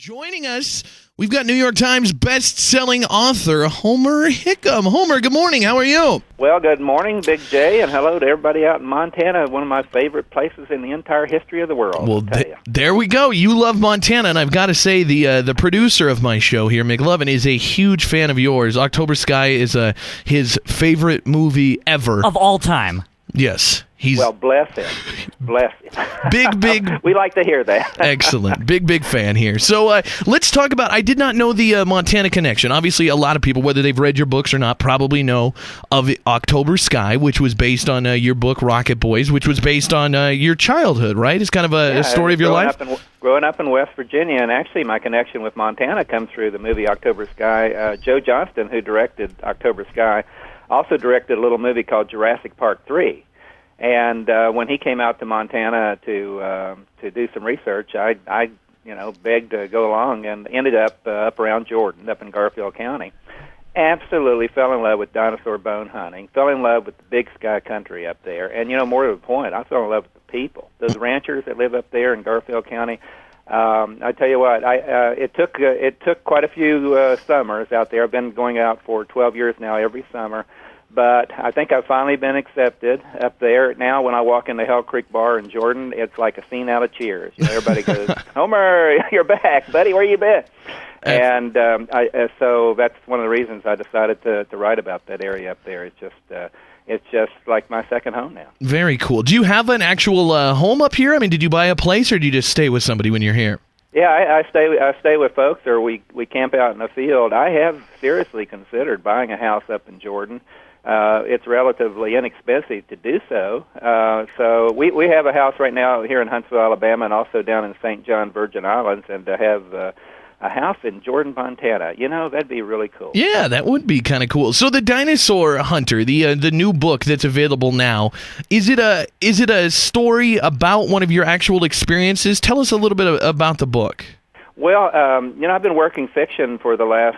Joining us, we've got New York Times best-selling author Homer Hickam. Homer, good morning. How are you? Well, good morning, Big J, and hello to everybody out in Montana, one of my favorite places in the entire history of the world. Well, there we go. You love Montana, and I've got to say the producer of my show here, McLovin, is a huge fan of yours. October Sky is his favorite movie ever. Of all time. Yes. Well, bless him. Bless him. Big. We like to hear that. Excellent. Big fan here. So let's talk about, I did not know the Montana connection. Obviously, a lot of people, whether they've read your books or not, probably know of October Sky, which was based on your book, Rocket Boys, which was based on your childhood, right? It's kind of a story of your life? Growing up in West Virginia, and actually my connection with Montana comes through the movie October Sky. Joe Johnston, who directed October Sky, also directed a little movie called Jurassic Park 3. And when he came out to Montana to do some research, I begged to go along and ended up around Jordan, up in Garfield County. Absolutely fell in love with dinosaur bone hunting, fell in love with the big sky country up there. And, more to the point, I fell in love with the people. Those ranchers that live up there in Garfield County. I tell you what, it took quite a few summers out there. I've been going out for 12 years now every summer. But I think I've finally been accepted up there. Now when I walk in the Hell Creek Bar in Jordan, it's like a scene out of Cheers. Everybody goes, Homer, you're back, buddy, where you been? And so that's one of the reasons I decided to write about that area up there. It's just like my second home now. Very cool. Do you have an actual home up here? I mean, did you buy a place or do you just stay with somebody when you're here? Yeah, I stay with folks, or we camp out in the field. I have seriously considered buying a house up in Jordan. It's relatively inexpensive to do so. So we have a house right now here in Huntsville, Alabama, and also down in St. John, Virgin Islands, and to have a house in Jordan, Montana, that'd be really cool. Yeah, that would be kind of cool. So the Dinosaur Hunter, the new book that's available now, is it a story about one of your actual experiences? Tell us a little bit about the book. Well, I've been working fiction for the last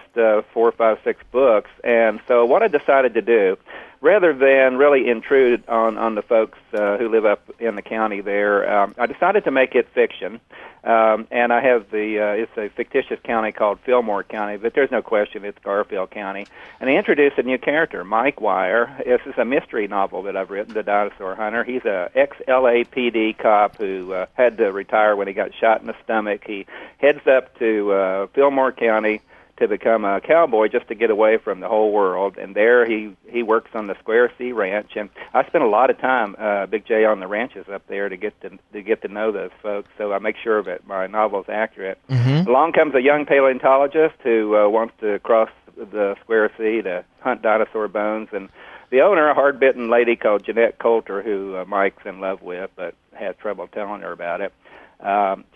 4, 5, 6 books, and so what I decided to do, rather than really intrude on the folks who live up in the county there, I decided to make it fiction. And I have it's a fictitious county called Fillmore County, but there's no question it's Garfield County. And I introduced a new character, Mike Wire. This is a mystery novel that I've written, The Dinosaur Hunter. He's a ex-LAPD cop who had to retire when he got shot in the stomach. He heads up to Fillmore County to become a cowboy just to get away from the whole world. And there he works on the Square C Ranch. And I spent a lot of time, Big J, on the ranches up there to get to know those folks. So I make sure that my novel is accurate. Mm-hmm. Along comes a young paleontologist who wants to cross the Square C to hunt dinosaur bones. And the owner, a hard-bitten lady called Jeanette Coulter, who Mike's in love with, but has trouble telling her about it.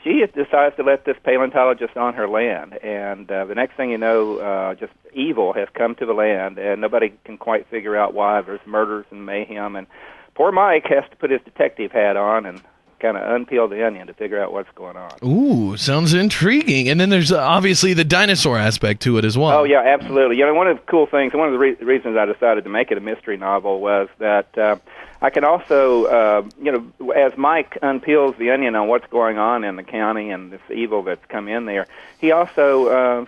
She decides to let this paleontologist on her land, and the next thing you know, just evil has come to the land, and nobody can quite figure out why. There's murders and mayhem, and poor Mike has to put his detective hat on and kind of unpeel the onion to figure out what's going on. Ooh, sounds intriguing. And then there's obviously the dinosaur aspect to it as well. Oh, yeah, absolutely. One of the cool things, one of the reasons I decided to make it a mystery novel was that I can also, as Mike unpeels the onion on what's going on in the county and this evil that's come in there, he also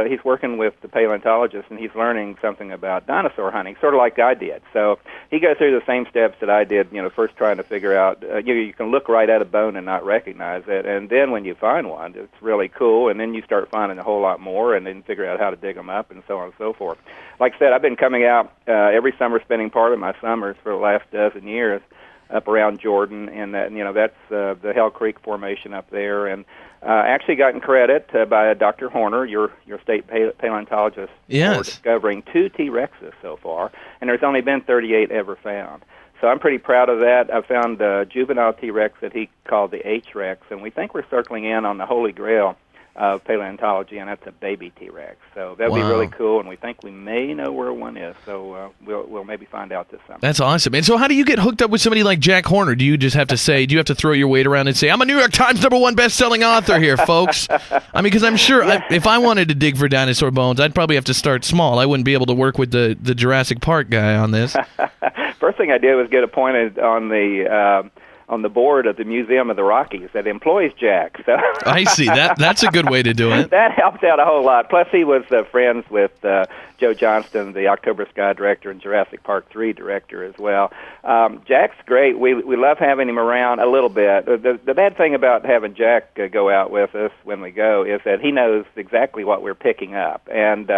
he's working with the paleontologist, and he's learning something about dinosaur hunting, sort of like I did. So he goes through the same steps that I did, first trying to figure out, you can look right at a bone and not recognize it, and then when you find one, it's really cool, and then you start finding a whole lot more, and then figure out how to dig them up, and so on and so forth. Like I said, I've been coming out every summer, spending part of my summers for the last dozen years up around Jordan, and that's the Hell Creek Formation up there, and actually gotten credit by Dr. Horner, your state paleontologist, for discovering 2 T-Rexes so far, and there's only been 38 ever found. So I'm pretty proud of that. I found a juvenile T-Rex that he called the H-Rex, and we think we're circling in on the holy grail of paleontology, and that's a baby T-Rex. So that would be really cool, and we think we may know where one is. So we'll maybe find out this summer. That's awesome. And so how do you get hooked up with somebody like Jack Horner? Do you just have to say, do you have to throw your weight around and say, I'm a New York Times #1 best-selling author here, folks? I mean, because I'm sure if I wanted to dig for dinosaur bones, I'd probably have to start small. I wouldn't be able to work with the Jurassic Park guy on this. First thing I did was get appointed on the on the board of the Museum of the Rockies that employs Jack. So I see. That's a good way to do it. That helped out a whole lot. Plus, he was friends with Joe Johnston, the October Sky director, and Jurassic Park 3 director as well. Jack's great. We love having him around a little bit. The bad thing about having Jack go out with us when we go is that he knows exactly what we're picking up, and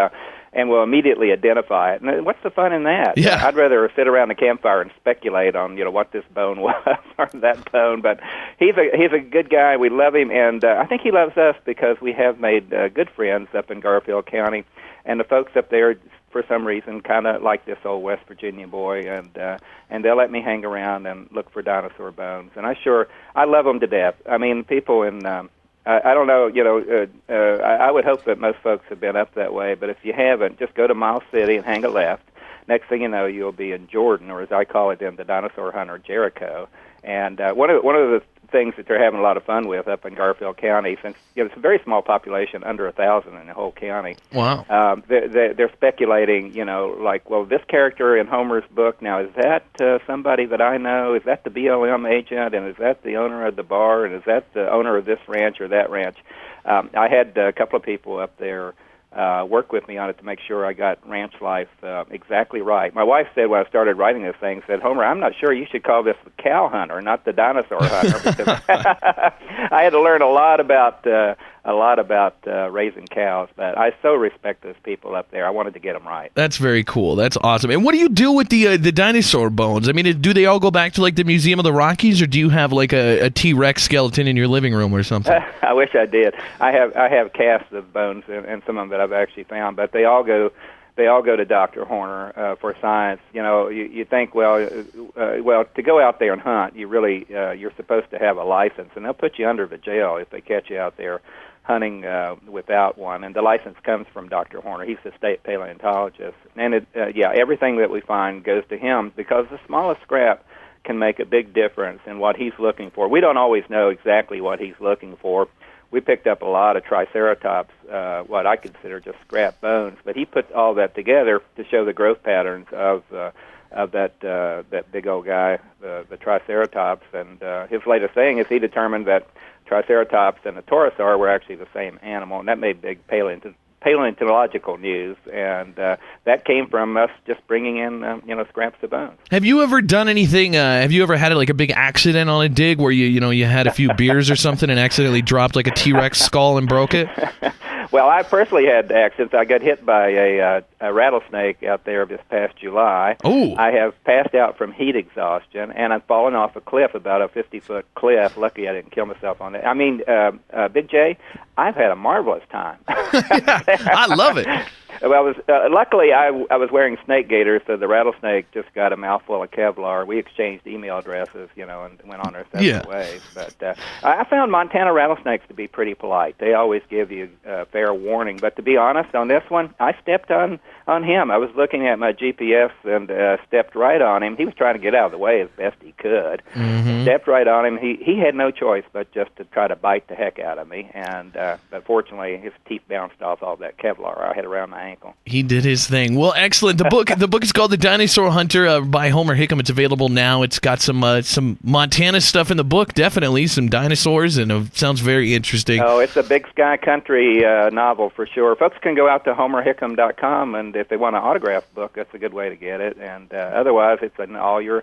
will immediately identify it. And what's the fun in that? Yeah. I'd rather sit around the campfire and speculate on what this bone was or that bone. But he's a good guy. We love him, and I think he loves us because we have made good friends up in Garfield County, and the folks up there, for some reason, kind of like this old West Virginia boy, and they'll let me hang around and look for dinosaur bones. And I love them to death. I mean, people in I don't know, I would hope that most folks have been up that way, but if you haven't, just go to Miles City and hang a left. Next thing you know, you'll be in Jordan, or as I call it in the Dinosaur Hunter, Jericho. And one of the things that they're having a lot of fun with up in Garfield County, since it's a very small population, under 1,000 in the whole county. Wow. They're speculating, like, well, this character in Homer's book, now, is that somebody that I know? Is that the BLM agent? And is that the owner of the bar? And is that the owner of this ranch or that ranch? I had a couple of people up there work with me on it to make sure I got ranch life exactly right. My wife said when I started writing this thing, said, Homer, I'm not sure you should call this the cow hunter, not the dinosaur hunter, because I had to learn a lot about raising cows. But I so respect those people up there. I wanted to get them right. That's very cool. That's awesome. And what do you do with the dinosaur bones? I mean, do they all go back to like the Museum of the Rockies, or do you have like a T-Rex skeleton in your living room or something? I wish I did. I have casts of bones and some of them that I've actually found, but they all go to Dr. Horner for science. You think, well, to go out there and hunt, you're supposed to have a license, and they'll put you under the jail if they catch you out there hunting without one. And the license comes from Dr. Horner. He's the state paleontologist, and everything that we find goes to him, because the smallest scrap can make a big difference in what he's looking for. We don't always know exactly what he's looking for. We picked up a lot of Triceratops, what I consider just scrap bones, but he put all that together to show the growth patterns of that big old guy, the Triceratops. And his latest thing is he determined that Triceratops and the Torosaur were actually the same animal, and that made big paleontological news, and that came from us just bringing in scraps of bones. Have you ever done anything? Have you ever had like a big accident on a dig where you had a few beers or something and accidentally dropped like a T-Rex skull and broke it? Well, I personally had accidents. I got hit by a rattlesnake out there this past July. Oh! I have passed out from heat exhaustion, and I've fallen off a cliff, about a 50-foot cliff. Lucky I didn't kill myself on it. I mean, Big J, I've had a marvelous time. I love it. Well, luckily I was wearing snake gaiters, so the rattlesnake just got a mouthful of Kevlar. We exchanged email addresses, and went on our separate ways. But I found Montana rattlesnakes to be pretty polite. They always give you fair warning. But to be honest, on this one, I stepped on him. I was looking at my GPS and stepped right on him. He was trying to get out of the way as best he could. Mm-hmm. Stepped right on him. He had no choice but just to try to bite the heck out of me. And but fortunately, his teeth bounced off all that Kevlar I had around my ankle. He did his thing. Well, excellent. The book is called The Dinosaur Hunter by Homer Hickam. It's available now. It's got some Montana stuff in the book, definitely some dinosaurs, and it sounds very interesting. Oh, it's a big sky country novel for sure. Folks can go out to homerhickam.com, and if they want an autographed book, that's a good way to get it. And otherwise, it's in all your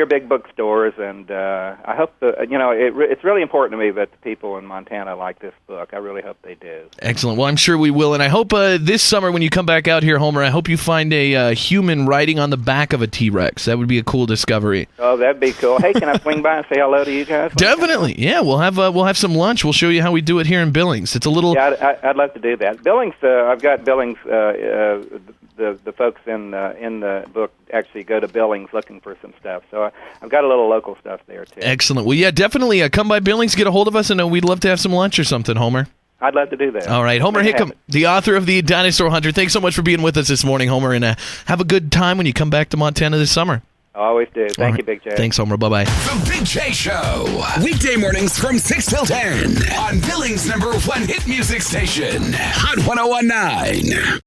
big bookstores, and I hope it's really important to me that the people in Montana like this book. I really hope they do. Excellent. Well, I'm sure we will, and I hope this summer when you come back out here, Homer, I hope you find a human riding on the back of a T-Rex. That would be a cool discovery. Oh, that'd be cool. Hey, can I swing by and say hello to you guys? Definitely. Yeah, we'll have some lunch. We'll show you how we do it here in Billings. It's a little. Yeah, I'd love to do that. Billings. I've got Billings. The folks in the book actually go to Billings looking for some stuff. So I've got a little local stuff there, too. Excellent. Well, yeah, definitely come by Billings, get a hold of us, and we'd love to have some lunch or something, Homer. I'd love to do that. All right. Homer Hickam, the author of The Dinosaur Hunter. Thanks so much for being with us this morning, Homer, and have a good time when you come back to Montana this summer. Always do. Thank you, Big J. Thanks, Homer. Bye-bye. The Big J Show. Weekday mornings from 6 till 10 on Billings' #1 hit music station, Hot 101.9.